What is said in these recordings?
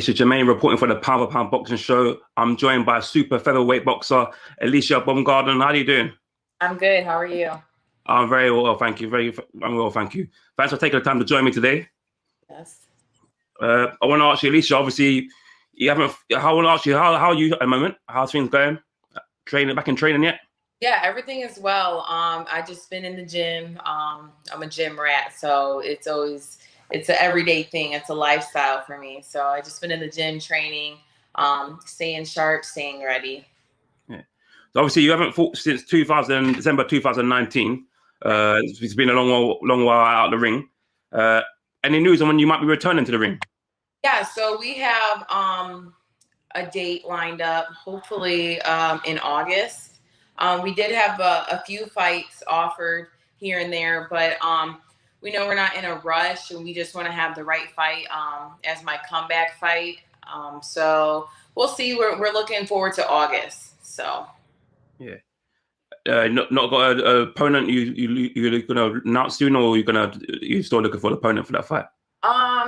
This is Jermaine reporting for the Pound for Pound Boxing Show. I'm joined by super featherweight boxer Alycia Baumgardner. How are you doing? I'm good. How are you? I'm very well, thank you. I'm well, thank you. Thanks for taking the time to join me today. Yes. I want to ask you, Alycia. Obviously, you haven't. I want to ask you how are you at the moment? How's things going? Back in training yet? Yeah, everything is well. I just been in the gym. I'm a gym rat, so it's an everyday thing. It's a lifestyle for me. So I just been in the gym training, staying sharp, staying ready. Yeah. So obviously, you haven't fought since December 2019. It's been a long while out of the ring. Any news on when you might be returning to the ring? Yeah. So we have a date lined up, hopefully in August. We did have a few fights offered here and there, but we know we're not in a rush, and we just want to have the right fight as my comeback fight. So we'll see. We're looking forward to August. So yeah, not got an opponent you're gonna announce soon, or you still looking for an opponent for that fight?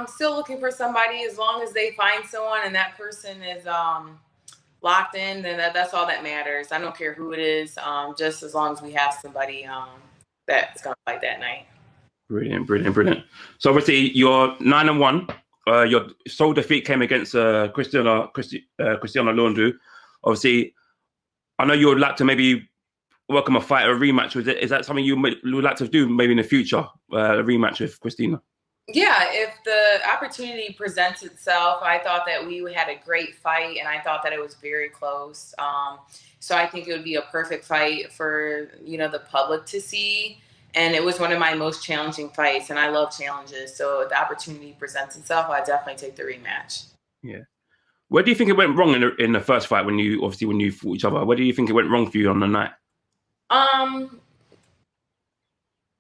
Still looking for somebody. As long as they find someone and that person is locked in, then that's all that matters. I don't care who it is, just as long as we have somebody that's gonna fight that night. Brilliant. So obviously you're 9-1. Your sole defeat came against Cristiano Lindartou. Obviously, I know you would like to maybe welcome a fight or a rematch. Is that something you would like to do maybe in the future, a rematch with Christina? Yeah, if the opportunity presents itself, I thought that we had a great fight, and I thought that it was very close. So I think it would be a perfect fight for the public to see. And it was one of my most challenging fights, and I love challenges. So if the opportunity presents itself, I definitely take the rematch. Yeah. Where do you think it went wrong in the first fight when you fought each other? Where do you think it went wrong for you on the night?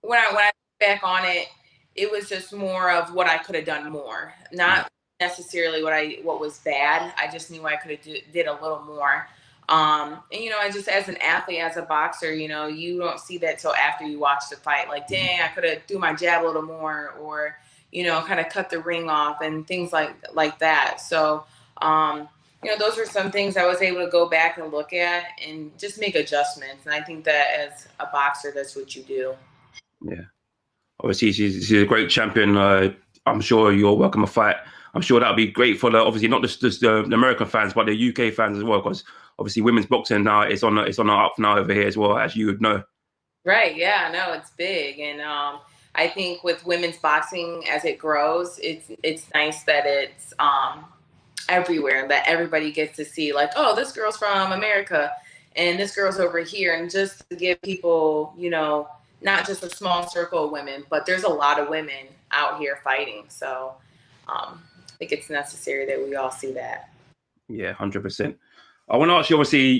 When I look back on it, it was just more of what I could have done more, not necessarily what was bad. I just knew I could have did a little more. And I just, as an athlete, as a boxer, you don't see that till after you watch the fight. Like, dang, I could have do my jab a little more, or kind of cut the ring off and things like that. So, those are some things I was able to go back and look at and just make adjustments. And I think that as a boxer, that's what you do. Yeah. Obviously, she's a great champion. I'm sure you'll welcome a fight. I'm sure that'll be great for obviously not just the American fans, but the UK fans as well, because obviously women's boxing now is on the up now over here as well, as you would know. Right. Yeah. No, it's big, and I think with women's boxing as it grows, it's nice that it's everywhere, that everybody gets to see, like, oh, this girl's from America, and this girl's over here, and just to give people, not just a small circle of women, but there's a lot of women out here fighting. So I think it's necessary that we all see that. Yeah, 100%. I want to ask you, obviously,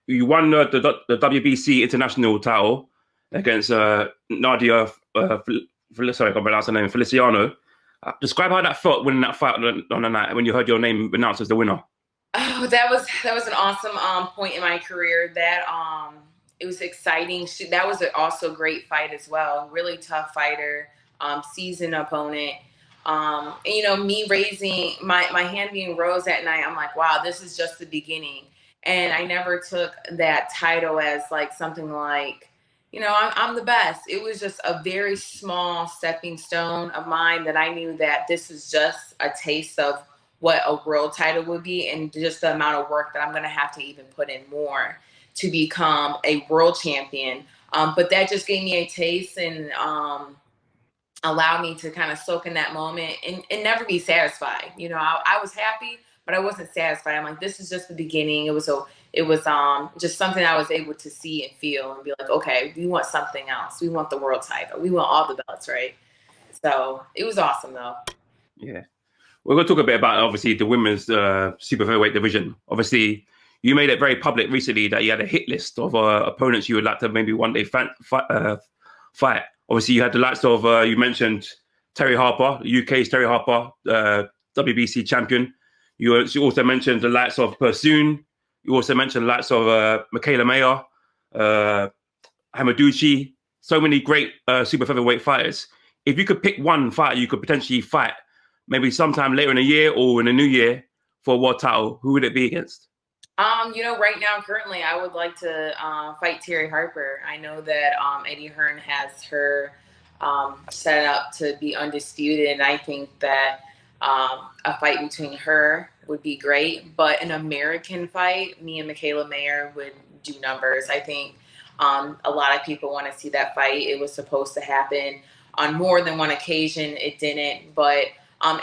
you won the WBC international title against Nadia, sorry, I can't pronounce her name, Feliciano. Describe how that felt winning that fight on the night when you heard your name announced as the winner. Oh, that was an awesome point in my career. That it was exciting. That was also a great fight as well. Really tough fighter, seasoned opponent. And me raising my hand being rose that night, I'm like, wow, this is just the beginning. And I never took that title as like something like, I'm the best. It was just a very small stepping stone of mine, that I knew that this is just a taste of what a world title would be, and just the amount of work that I'm going to have to even put in more to become a world champion. But that just gave me a taste, and allowed me to kind of soak in that moment and never be satisfied. I was happy, but I wasn't satisfied. I'm like, this is just the beginning. It was just something I was able to see and feel and be like, okay, we want something else. We want the world title. We want all the belts, right? So it was awesome, though. Yeah. We're going to talk a bit about, obviously, the women's super featherweight division. Obviously, you made it very public recently that you had a hit list of opponents you would like to maybe one day fight. Obviously, you had the likes of, you mentioned Terry Harper, UK's Terry Harper, WBC champion. You also mentioned the likes of Pursoon. You also mentioned the likes of Mikaela Mayer, Hamidouche. So many great super featherweight fighters. If you could pick one fighter you could potentially fight maybe sometime later in the year or in the new year for a world title, who would it be against? Right now, currently, I would like to fight Terry Harper. I know that Eddie Hearn has her set up to be undisputed, and I think that a fight between her would be great. But an American fight, me and Mikaela Mayer would do numbers. I think a lot of people want to see that fight. It was supposed to happen on more than one occasion. It didn't, but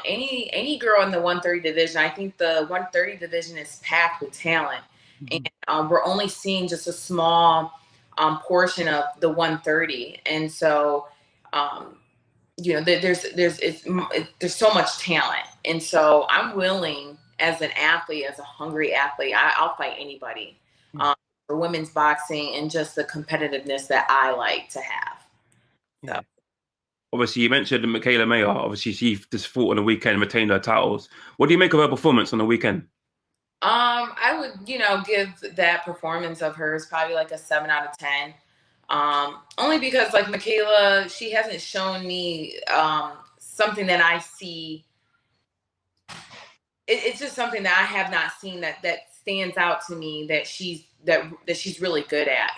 any girl in the 130 division, I think the 130 division is packed with talent, and we're only seeing just a small portion of the 130, and so there's so much talent, and so I'm willing, as an athlete, as a hungry athlete, I'll fight anybody for women's boxing and just the competitiveness that I like to have. So. Obviously, you mentioned Mikaela Mayer. Obviously, she just fought on the weekend and retained her titles. What do you make of her performance on the weekend? I would, give that performance of hers probably like a 7 out of 10. Only because, like, Mikaela, she hasn't shown me something that I see. It's just something that I have not seen that stands out to me that she's really good at.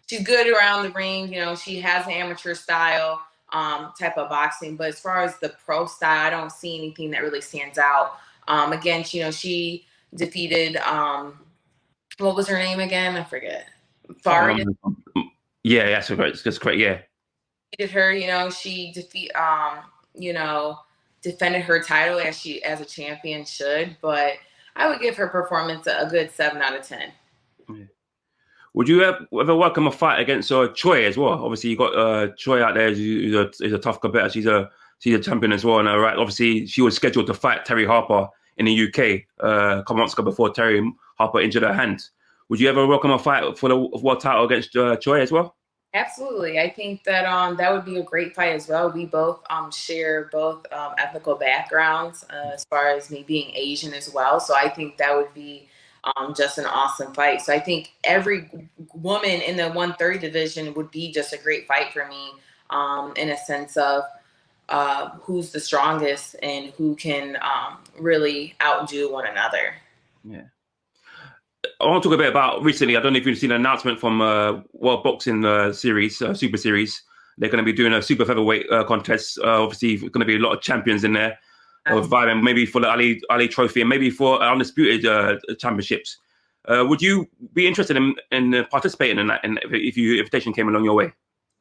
She's good around the ring. She has an amateur style type of boxing, but as far as the pro style, I don't see anything that really stands out. Again, she defeated what was her name again? I forget. Faria. Yeah, that's great. That's great. Yeah. Defeated her. She defended her title as a champion should, but I would give her performance a good 7 out of 10. Yeah. Would you ever welcome a fight against Choi as well? Obviously, you got Choi out there who's a tough competitor. She's a champion as well. And right, obviously, she was scheduled to fight Terry Harper in the UK a couple months ago before Terry Harper injured her hand. Would you ever welcome a fight for the world title against Choi as well? Absolutely. I think that that would be a great fight as well. We both share both ethnical backgrounds as far as me being Asian as well. So I think that would be just an awesome fight. So I think every woman in the 130 division would be just a great fight for me in a sense of who's the strongest and who can really outdo one another. Yeah. I want to talk a bit about recently. I don't know if you've seen an announcement from World Boxing Series, Super Series. They're going to be doing a super featherweight contest. Obviously, going to be a lot of champions in there, vying maybe for the Ali Trophy and maybe for undisputed championships. Would you be interested in participating in that? And if your invitation came along your way?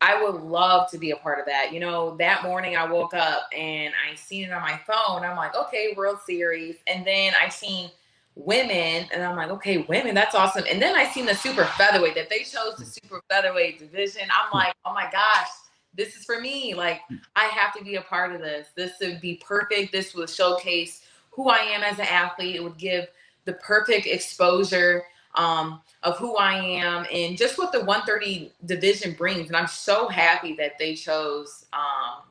I would love to be a part of that. That morning I woke up and I seen it on my phone. I'm like, okay, World Series, and then I seen women, and I'm like, okay, women, that's awesome. And then I seen the super featherweight, that they chose the super featherweight division. I'm like, oh my gosh, this is for me. Like, I have to be a part of this. This would be perfect. This would showcase who I am as an athlete. It would give the perfect exposure of who I am and just what the 130 division brings. And I'm so happy that they chose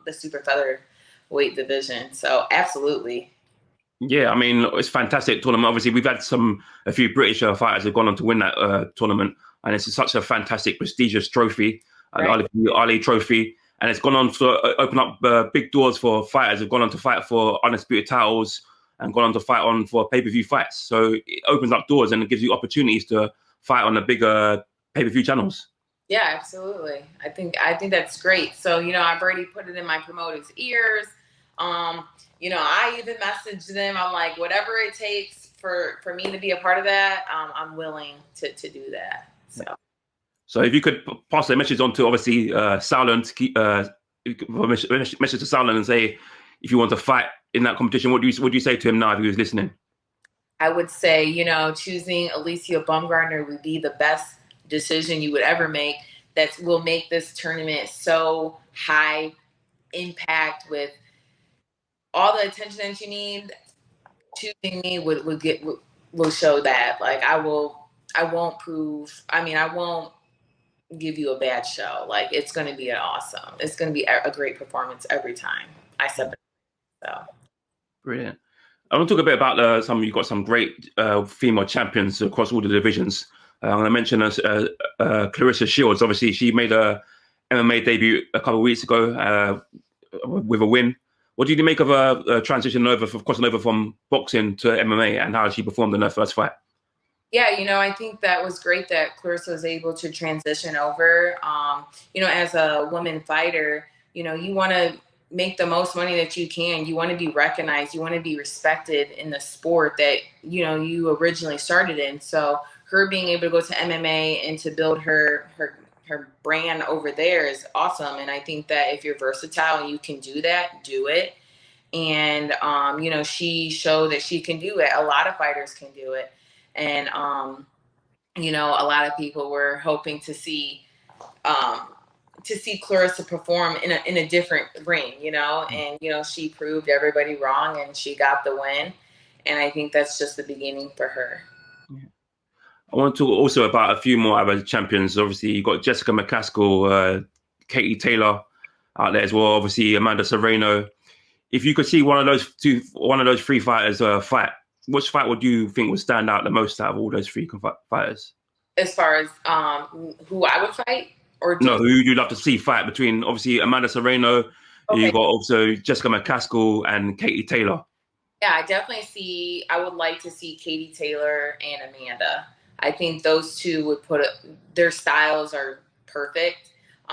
the super featherweight division. So absolutely. Yeah, I mean, it's a fantastic tournament. Obviously, we've had a few British fighters have gone on to win that tournament, and it's such a fantastic, prestigious trophy, right. Ali Trophy, and it's gone on to open up big doors for fighters who've gone on to fight for undisputed titles and gone on to fight on for pay-per-view fights. So it opens up doors and it gives you opportunities to fight on the bigger pay-per-view channels. Yeah, absolutely. I think that's great. So, I've already put it in my promoters' ears. I even messaged them. I'm like, whatever it takes for me to be a part of that, I'm willing to do that. So if you could pass the message on to, obviously, Sauerland, message to Sauerland and say, if you want to fight in that competition, what would you say to him now if he was listening? I would say, choosing Alycia Baumgardner would be the best decision you would ever make. That will make this tournament so high impact with all the attention that you need. Choosing me will show that. Like, I won't give you a bad show. Like, it's going to be it's going to be a great performance every time I step in. So brilliant. I want to talk a bit about you've got some great female champions across all the divisions. I'm going to mention Clarissa Shields. Obviously, she made a MMA debut a couple of weeks ago with a win. What did you make of her transition over, crossing over from boxing to MMA, and how she performed in her first fight? Yeah, I think that was great that Clarissa was able to transition over. As a woman fighter, you want to make the most money that you can. You want to be recognized. You want to be respected in the sport that, you originally started in. So her being able to go to MMA and to build her brand over there is awesome. And I think that if you're versatile and you can do that, do it. And, she showed that she can do it. A lot of fighters can do it. And, a lot of people were hoping to see Clarissa perform in a different ring, and, she proved everybody wrong and she got the win. And I think that's just the beginning for her. I want to talk also about a few more other champions. Obviously, you've got Jessica McCaskill, Katie Taylor out there as well. Obviously, Amanda Serrano. If you could see one of those three fighters fight, which fight would you think would stand out the most out of all those three fighters? As far as who I would fight? No, who you'd love to see fight between, obviously, Amanda Serrano, okay. You got also Jessica McCaskill and Katie Taylor. Yeah, I would like to see Katie Taylor and Amanda. I think those two would their styles are perfect.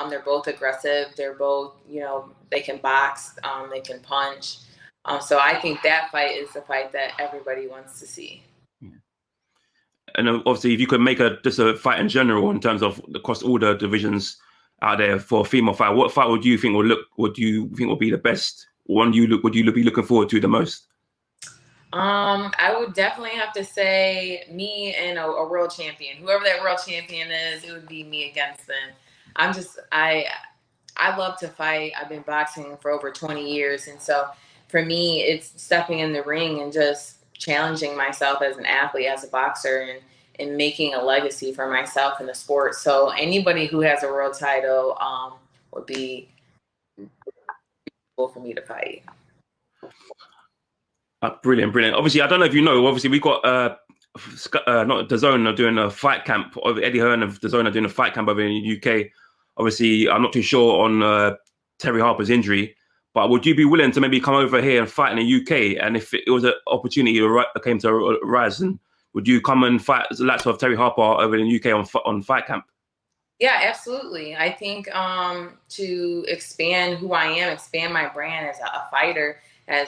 They're both aggressive. They're both, they can box, they can punch. So I think that fight is the fight that everybody wants to see. Yeah. And obviously, if you could make just a fight in general in terms of across all the divisions out there for a female fight, what fight would you think would be the best? One would you be looking forward to the most? I would definitely have to say me and a world champion. Whoever that world champion is, it would be me against them. I love to fight. I've been boxing for over 20 years. And so for me, it's stepping in the ring and just challenging myself as an athlete, as a boxer, and making a legacy for myself in the sport. So anybody who has a world title would be cool for me to fight. Brilliant. Obviously, I don't know if you know, obviously we got not DAZN doing a fight camp, Eddie Hearn of DAZN doing a fight camp over in the UK. Obviously, I'm not too sure on Terry Harper's injury, but would you be willing to maybe come over here and fight in the UK? And if it was an opportunity that came to rise, would you come and fight the likes of Terry Harper over in the UK on fight camp? Yeah, absolutely. I think to expand who I am, expand my brand as a fighter, as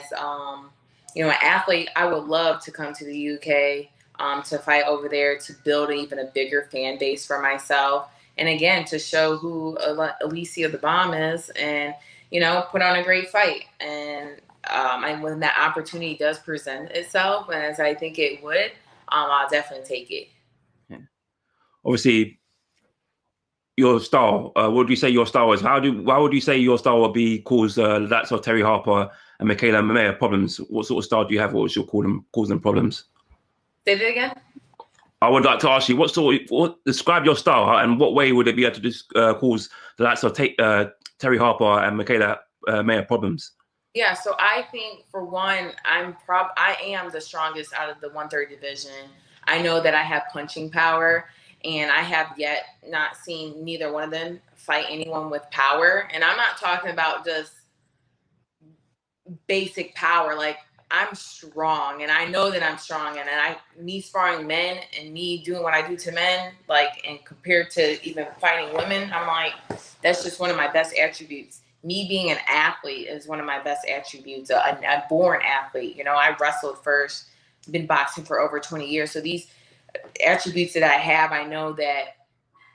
an athlete, I would love to come to the UK to fight over there, to build even a bigger fan base for myself. And again, to show who Alycia the Bomb is and, put on a great fight. And when that opportunity does present itself, and as I think it would, I'll definitely take it. Yeah. Obviously, your style, what would you say your style is? Why would you say your style would be cause that's of Terry Harper and Mikaela Mayer problems? What sort of style do you have? What would you cause them problems? Say that again? I would like to ask you, describe your style and what way would it be able to cause the likes of Terry Harper and Mikaela Mayer problems? Yeah, so I think for one, I am the strongest out of the 130 division. I know that I have punching power, and I have yet not seen neither one of them fight anyone with power. And I'm not talking about just basic power. Like, I'm strong, and I know that I'm strong, and me sparring men and me doing what I do to men, like, and compared to even fighting women, I'm like, that's just one of my best attributes. Me being an athlete is one of my best attributes, a born athlete. I wrestled first, been boxing for over 20 years. So these attributes that I have, I know that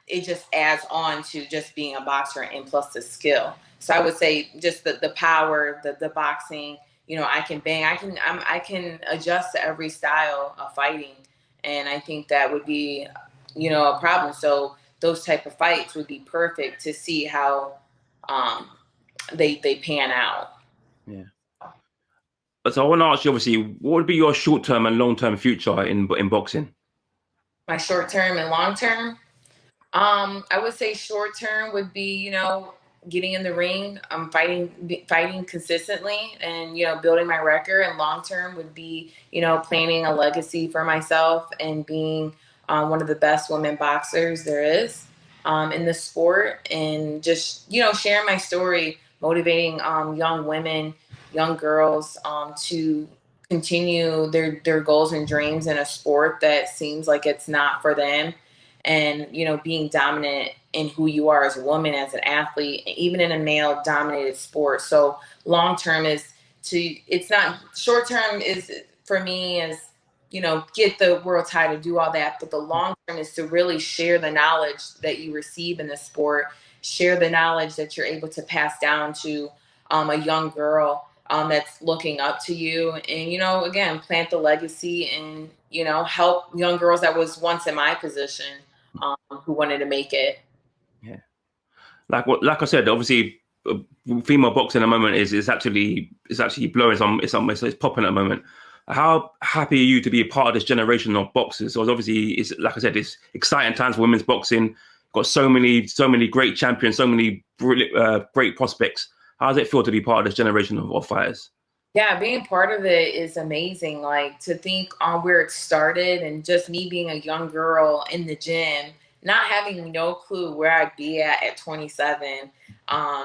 it just adds on to just being a boxer and plus the skill. So I would say just the power, the boxing, I can bang, I can adjust to every style of fighting. And I think that would be, a problem. So those type of fights would be perfect to see how they pan out. Yeah. So I want to ask you, obviously, what would be your short-term and long-term future in boxing? My short-term and long-term? I would say short-term would be, getting in the ring, fighting consistently and, building my record. And long-term would be, planning a legacy for myself and being one of the best women boxers there is in the sport. And just, sharing my story, motivating young women, young girls to continue their goals and dreams in a sport that seems like it's not for them, and being dominant in who you are as a woman, as an athlete, even in a male dominated sport. So long term is it's not short term is for me is get the world title, do all that, but the long term is to really share the knowledge that you receive in the sport, share the knowledge that you're able to pass down to a young girl that's looking up to you, and again, plant the legacy, and help young girls that was once in my position who wanted to make it. Yeah, like I said, obviously, female boxing at the moment is actually blowing it's popping at the moment. How happy are you to be a part of this generation of boxers? So obviously, it's like I said, it's exciting times for women's boxing. Got so many great champions, so many brilliant, great prospects. How does it feel to be part of this generation of fighters? Yeah, being part of it is amazing. Like, to think on where it started, and just me being a young girl in the gym, not having no clue where I'd be at 27,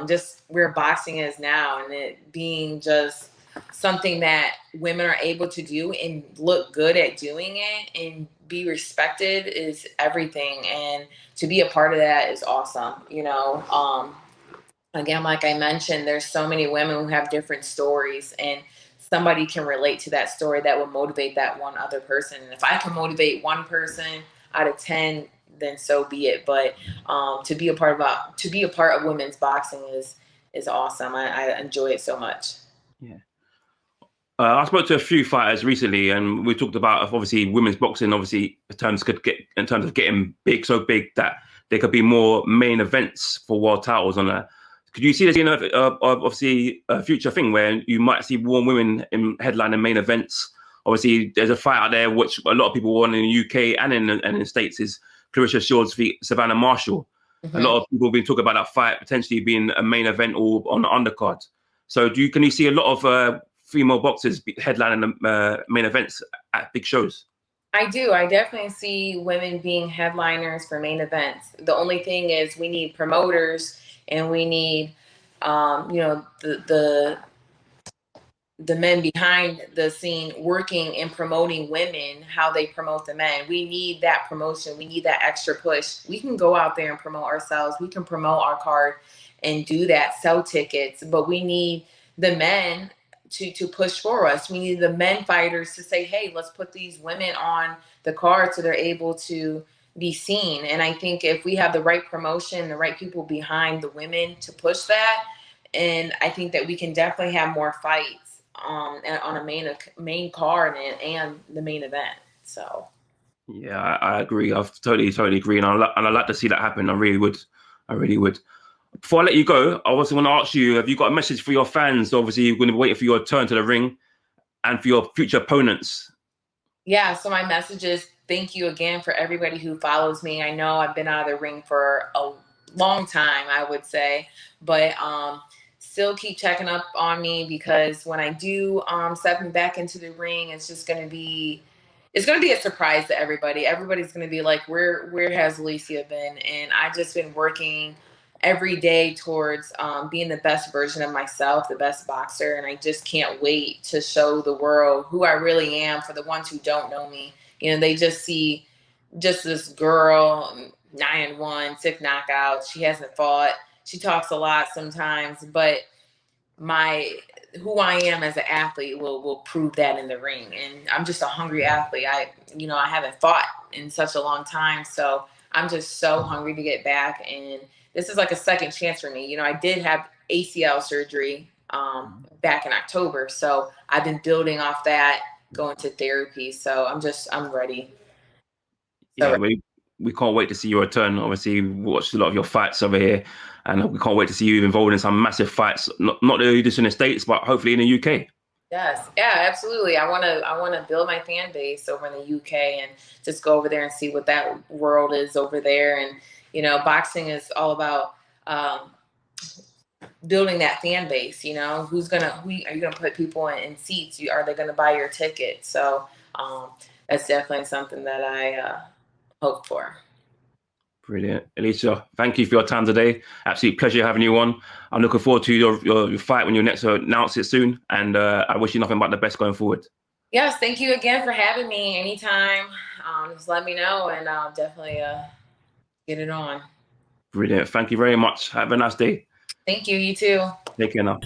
just where boxing is now, and it being just something that women are able to do and look good at doing it and be respected is everything. And to be a part of that is awesome. Again, like I mentioned, there's so many women who have different stories, and somebody can relate to that story that will motivate that one other person. And if I can motivate one person out of 10, then so be it. But to be a part of women's boxing is awesome. I enjoy it so much. Yeah. I spoke to a few fighters recently, and we talked about obviously women's boxing. Obviously, in terms of getting big, so big that there could be more main events for world titles on that. Could you see this, obviously a future thing where you might see more women in headline and main events? Obviously, there's a fight out there which a lot of people want in the UK and in the States is Clarissa Shields v Savannah Marshall. Mm-hmm. A lot of people have been talking about that fight potentially being a main event or on the undercard. So can you see a lot of female boxers headlining the main events at big shows? I do. I definitely see women being headliners for main events. The only thing is we need promoters, and we need, the men behind the scene working and promoting women, how they promote the men. We need that promotion. We need that extra push. We can go out there and promote ourselves. We can promote our card and do that, sell tickets, but we need the men to push for us. We need the men fighters to say, hey, let's put these women on the card so they're able to be seen. And I think if we have the right promotion, the right people behind the women to push that, and I think that we can definitely have more fights on a main card and the main event. So Yeah, I agree. I totally agree, and I'd like to see that happen. I really would. I really would. Before I let you go, I also want to ask you: have you got a message for your fans? Obviously, you're going to be waiting for your turn to the ring, and for your future opponents. yeah, so my message is thank you again for everybody who follows me. I know I've been out of the ring for a long time, I would say, but still keep checking up on me, because when I do step back into the ring, it's going to be a surprise to everybody. Everybody's going to be like, where has Alycia been? And I've just been working every day towards being the best version of myself, the best boxer. And I just can't wait to show the world who I really am. For the ones who don't know me, they just see just this girl, 9-1, 6 knockouts. She hasn't fought. She talks a lot sometimes, but who I am as an athlete will prove that in the ring. And I'm just a hungry athlete. I haven't fought in such a long time, so I'm just so hungry to get back. And this is like a second chance for me. I did have ACL surgery back in October, so I've been building off that, going to therapy. So I'm ready. Yeah, we can't wait to see your return. Obviously, we watched a lot of your fights over here, and we can't wait to see you involved in some massive fights. Not only just in the States, but hopefully in the UK. Yes, yeah, absolutely. I want to build my fan base over in the UK and just go over there and see what that world is over there. And boxing is all about building that fan base. Who are you gonna put people in seats? Are they gonna buy your ticket? So that's definitely something that I hope for. Brilliant. Alycia, thank you for your time today. Absolute pleasure having you on. I'm looking forward to your fight when you next announce it soon. And I wish you nothing but the best going forward. Yes, thank you again for having me. Anytime, just let me know, and I'll definitely get it on. Brilliant. Thank you very much. Have a nice day. Thank you. You too. Take care now.